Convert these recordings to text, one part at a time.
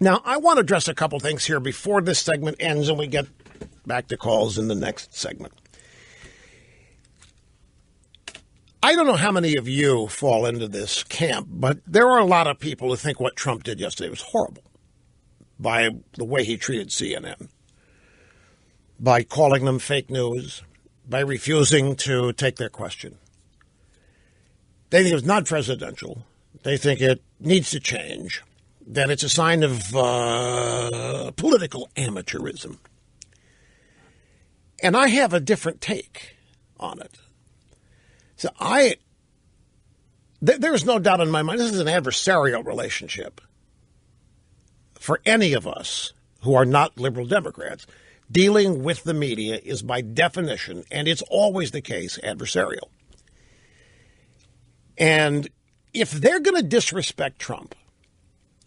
Now, I want to address a couple things here before this segment ends and we get back to calls in the next segment. I don't know how many of you fall into this camp, but there are a lot of people who think what Trump did yesterday was horrible by the way he treated CNN, by calling them fake news, by refusing to take their question. They think it was not presidential. They think it needs to change, that it's a sign of political amateurism. And I have a different take on it. So there's no doubt in my mind, this is an adversarial relationship for any of us who are not liberal Democrats. Dealing with the media is by definition, and it's always the case, adversarial. And if they're going to disrespect Trump,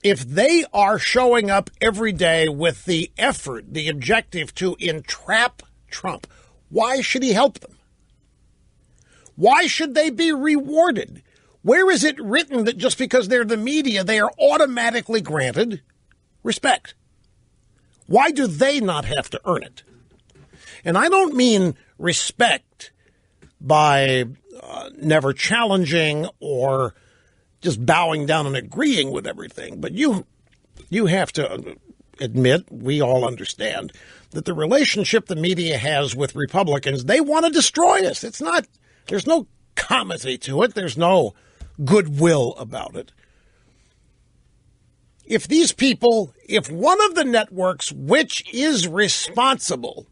if they are showing up every day with the effort, the objective to entrap Trump, why should he help them? Why should they be rewarded? Where is it written that just because they're the media, they are automatically granted respect? Why do they not have to earn it? And I don't mean respect by never challenging or just bowing down and agreeing with everything. But you have to admit, we all understand, that the relationship the media has with Republicans, they want to destroy us. It's not, there's no comity to it. There's no goodwill about it. If these people, if one of the networks which is responsible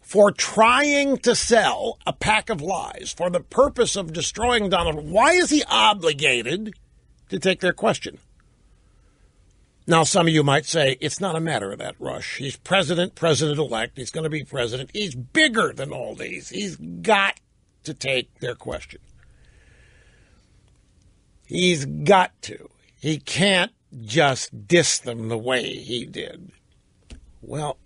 for trying to sell a pack of lies for the purpose of destroying Donald, why is he obligated to take their question? Now, some of you might say, it's not a matter of that, Rush. He's president-elect. He's going to be president. He's bigger than all these. He's got to take their question. He's got to. He can't just diss them the way he did. Well,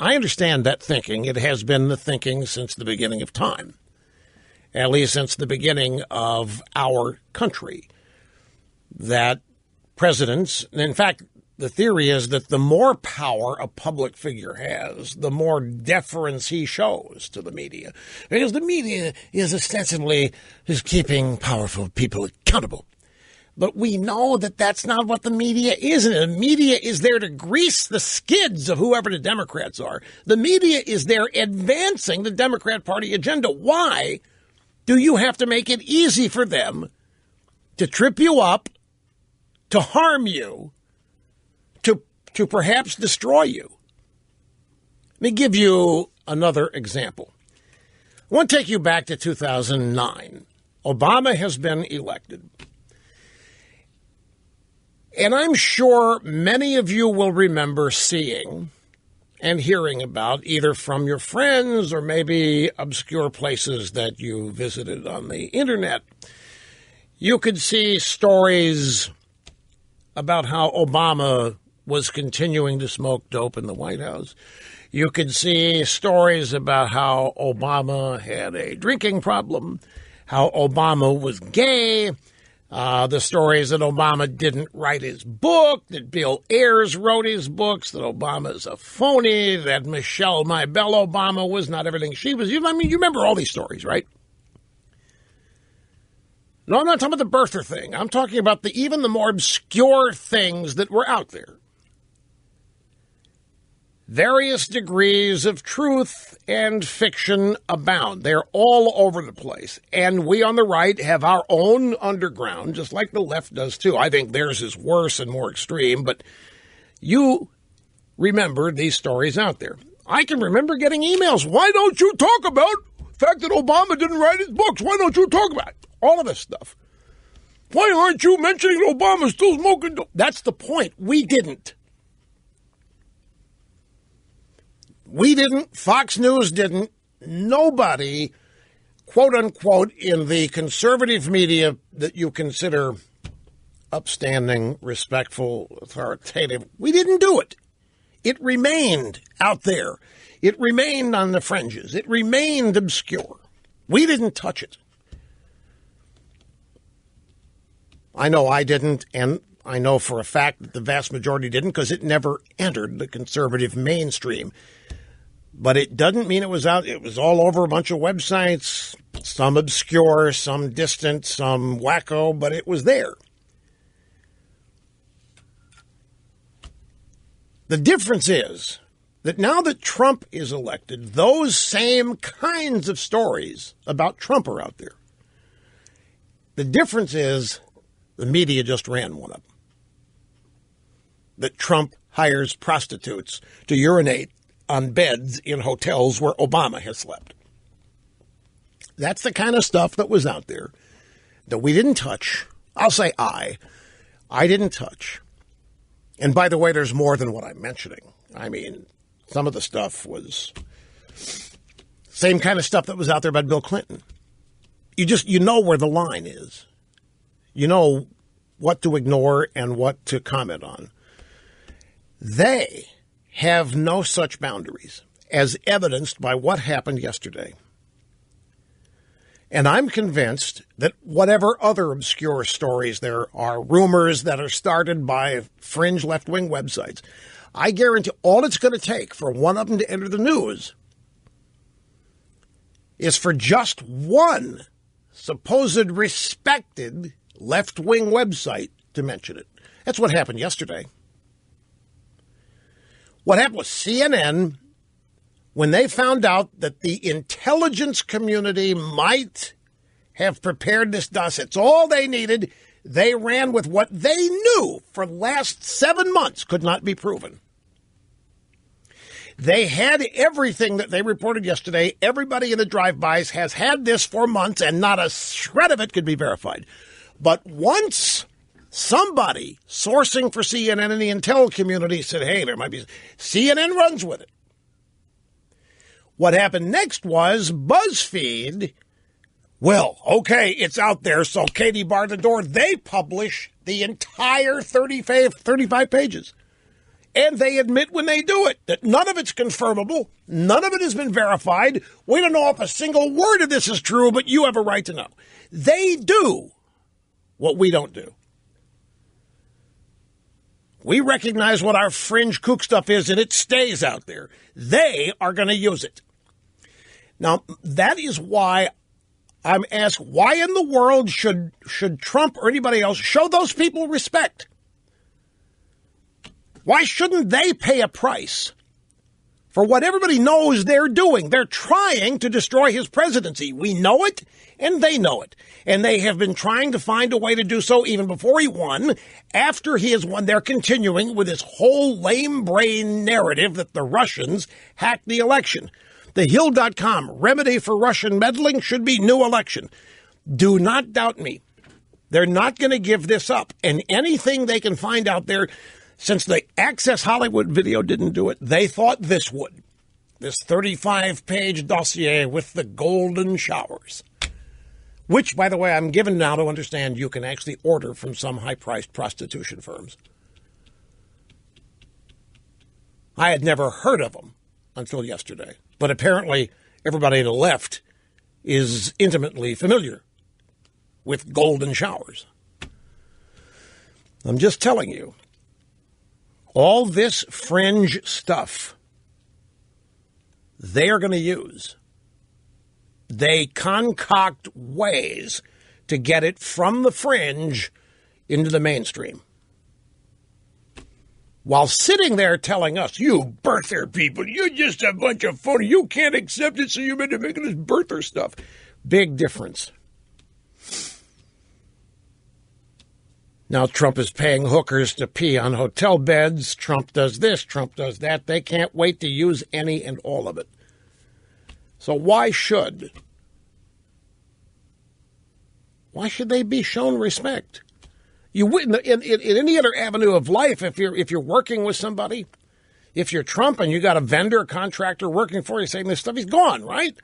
I understand that thinking. It has been the thinking since the beginning of time, at least since the beginning of our country, that presidents, in fact, the theory is that the more power a public figure has, the more deference he shows to the media, because the media is ostensibly just keeping powerful people accountable. But we know that that's not what the media is. And the media is there to grease the skids of whoever the Democrats are. The media is there advancing the Democrat Party agenda. Why do you have to make it easy for them to trip you up, to harm you, to perhaps destroy you? Let me give you another example. I want to take you back to 2009. Obama has been elected. And I'm sure many of you will remember seeing and hearing about, either from your friends or maybe obscure places that you visited on the internet. You could see stories about how Obama was continuing to smoke dope in the White House. You could see stories about how Obama had a drinking problem, how Obama was gay, the stories that Obama didn't write his book, that Bill Ayers wrote his books, that Obama's a phony, that Michelle, my Belle Obama, was not everything she was. I mean, you remember all these stories, right? No, I'm not talking about the birther thing. I'm talking about even the more obscure things that were out there. Various degrees of truth and fiction abound. They're all over the place. And we on the right have our own underground, just like the left does too. I think theirs is worse and more extreme, but you remember these stories out there. I can remember getting emails. Why don't you talk about the fact that Obama didn't write his books? Why don't you talk about it? All of this stuff. Why aren't you mentioning Obama still smoking dope? That's the point. We didn't. We didn't. Fox News didn't. Nobody, quote unquote, in the conservative media that you consider upstanding, respectful, authoritative, we didn't do it. It remained out there. It remained on the fringes. It remained obscure. We didn't touch it. I know I didn't, and I know for a fact that the vast majority didn't because it never entered the conservative mainstream. But it doesn't mean it was out. It was all over a bunch of websites, some obscure, some distant, some wacko, but it was there. The difference is that now that Trump is elected, those same kinds of stories about Trump are out there. The difference is the media just ran one of them. That Trump hires prostitutes to urinate on beds in hotels where Obama has slept. That's the kind of stuff that was out there that we didn't touch. I'll say I didn't touch. And by the way, there's more than what I'm mentioning. I mean, some of the stuff was same kind of stuff that was out there about Bill Clinton. You know where the line is. You know what to ignore and what to comment on. They have no such boundaries, as evidenced by what happened yesterday. And I'm convinced that whatever other obscure stories there are, rumors that are started by fringe left-wing websites, I guarantee all it's going to take for one of them to enter the news is for just one supposed respected left-wing website to mention it. That's what happened yesterday. What happened was CNN, when they found out that the intelligence community might have prepared this dossier, it's all they needed, they ran with what they knew for the last 7 months could not be proven. They had everything that they reported yesterday. Everybody in the drive-bys has had this for months, and not a shred of it could be verified. But once somebody sourcing for CNN in the intel community said, hey, there might be, CNN runs with it. What happened next was BuzzFeed, well, okay, it's out there, so Katie barred the door. They publish the entire 35 pages. And they admit when they do it that none of it's confirmable. None of it has been verified. We don't know if a single word of this is true, but you have a right to know. They do what we don't do. We recognize what our fringe kook stuff is, and it stays out there. They are going to use it. Now, that is why I'm asked, why in the world should Trump or anybody else show those people respect? Why shouldn't they pay a price for what everybody knows they're doing? They're trying to destroy his presidency. We know it, and they know it. And they have been trying to find a way to do so even before he won. After he has won, they're continuing with this whole lame brain narrative that the Russians hacked the election. The Hill.com remedy for Russian meddling should be new election. Do not doubt me. They're not going to give this up. And anything they can find out there, since the Access Hollywood video didn't do it, they thought this would. This 35-page dossier with the golden showers. Which, by the way, I'm given now to understand you can actually order from some high-priced prostitution firms. I had never heard of them until yesterday. But apparently everybody to the left is intimately familiar with golden showers. I'm just telling you, all this fringe stuff they are going to use. They concoct ways to get it from the fringe into the mainstream. While sitting there telling us, you birther people, you're just a bunch of phony, you can't accept it, so you've been making this birther stuff. Big difference. Now Trump is paying hookers to pee on hotel beds. Trump does this, Trump does that. They can't wait to use any and all of it. So why should they be shown respect? You wouldn't in any other avenue of life. If you're working with somebody, if you're Trump and you got a vendor, contractor working for you saying this stuff, he's gone, right?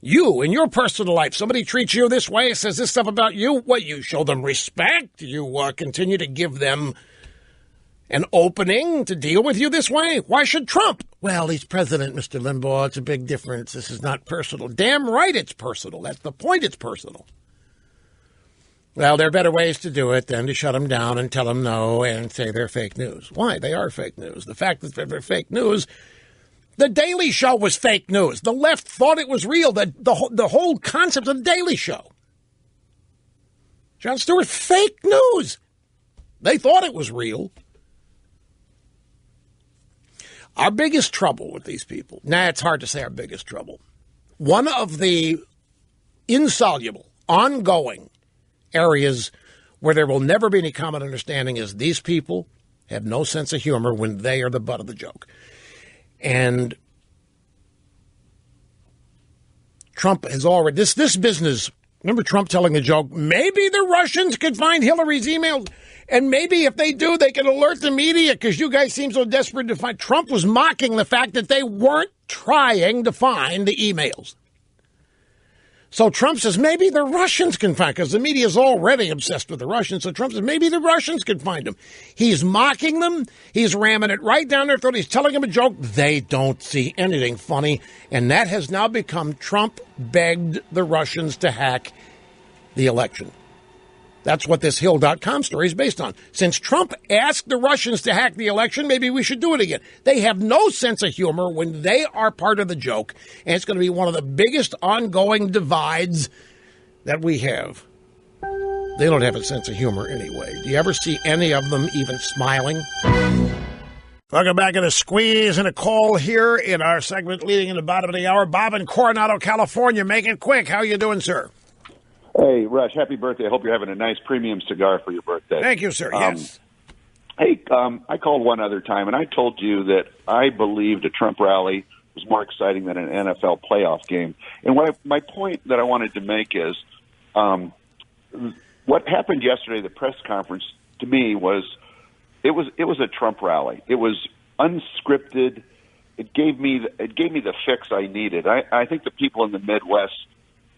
You, in your personal life, somebody treats you this way, says this stuff about you, what, you show them respect? You continue to give them an opening to deal with you this way? Why should Trump? Well, he's president, Mr. Limbaugh. It's a big difference. This is not personal. Damn right it's personal. That's the point. It's personal. Well, there are better ways to do it than to shut them down and tell them no and say they're fake news. Why? They are fake news. The fact that they're fake news, the Daily Show was fake news. The left thought it was real. The whole concept of the Daily Show. Jon Stewart, fake news. They thought it was real. Our biggest trouble with these people, it's hard to say our biggest trouble. One of the insoluble, ongoing areas where there will never be any common understanding is these people have no sense of humor when they are the butt of the joke. And Trump has already, this business, remember Trump telling the joke, maybe the Russians could find Hillary's emails, and maybe if they do, they can alert the media because you guys seem so desperate to find. Trump was mocking the fact that they weren't trying to find the emails. So Trump says maybe the Russians can find, because the media is already obsessed with the Russians. So Trump says maybe the Russians can find them. He's mocking them. He's ramming it right down their throat. He's telling them a joke. They don't see anything funny. And that has now become Trump begged the Russians to hack the election. That's what this Hill.com story is based on. Since Trump asked the Russians to hack the election, maybe we should do it again. They have no sense of humor when they are part of the joke, and it's going to be one of the biggest ongoing divides that we have. They don't have a sense of humor anyway. Do you ever see any of them even smiling? Welcome back in a squeeze and a call here in our segment leading in the bottom of the hour. Bob in Coronado, California. Make it quick. How you doing, sir? Hey, Rush, happy birthday. I hope you're having a nice premium cigar for your birthday. Thank you, sir. Yes. Hey, I called one other time, and I told you that I believed a Trump rally was more exciting than an NFL playoff game. And my point that I wanted to make is what happened yesterday, the press conference, to me, was it was a Trump rally. It was unscripted. It gave me the fix I needed. I think the people in the Midwest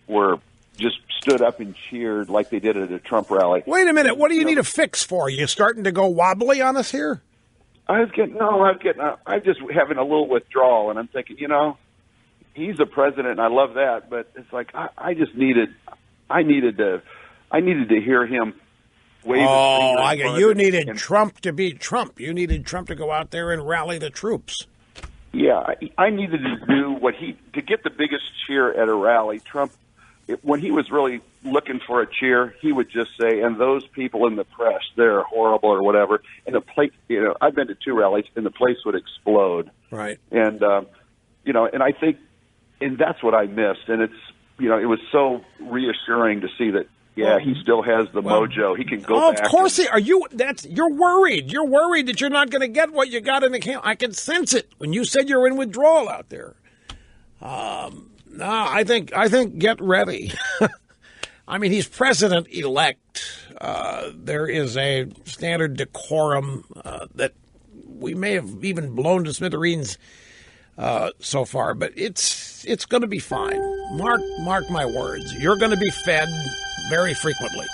were just stood up and cheered like they did at a Trump rally. Wait a minute. What do you need a fix for? You starting to go wobbly on us here? I'm just having a little withdrawal, and I'm thinking, he's the president, and I love that, but it's like I needed to hear him wave. You needed Trump to be Trump. You needed Trump to go out there and rally the troops. Yeah, I needed to do to get the biggest cheer at a rally. Trump. When he was really looking for a cheer, he would just say, and those people in the press, they're horrible or whatever. And the place, I've been to 2 rallies, and the place would explode. Right. And, and I think, and that's what I missed. And it's, it was so reassuring to see that, he still has the mojo. He can go back. Of course, you're worried. You're worried that you're not going to get what you got in the camp. I can sense it when you said you're in withdrawal out there. No, I think get ready. I mean, he's president-elect. There is a standard decorum that we may have even blown to smithereens so far, but it's going to be fine. Mark my words. You're going to be fed very frequently.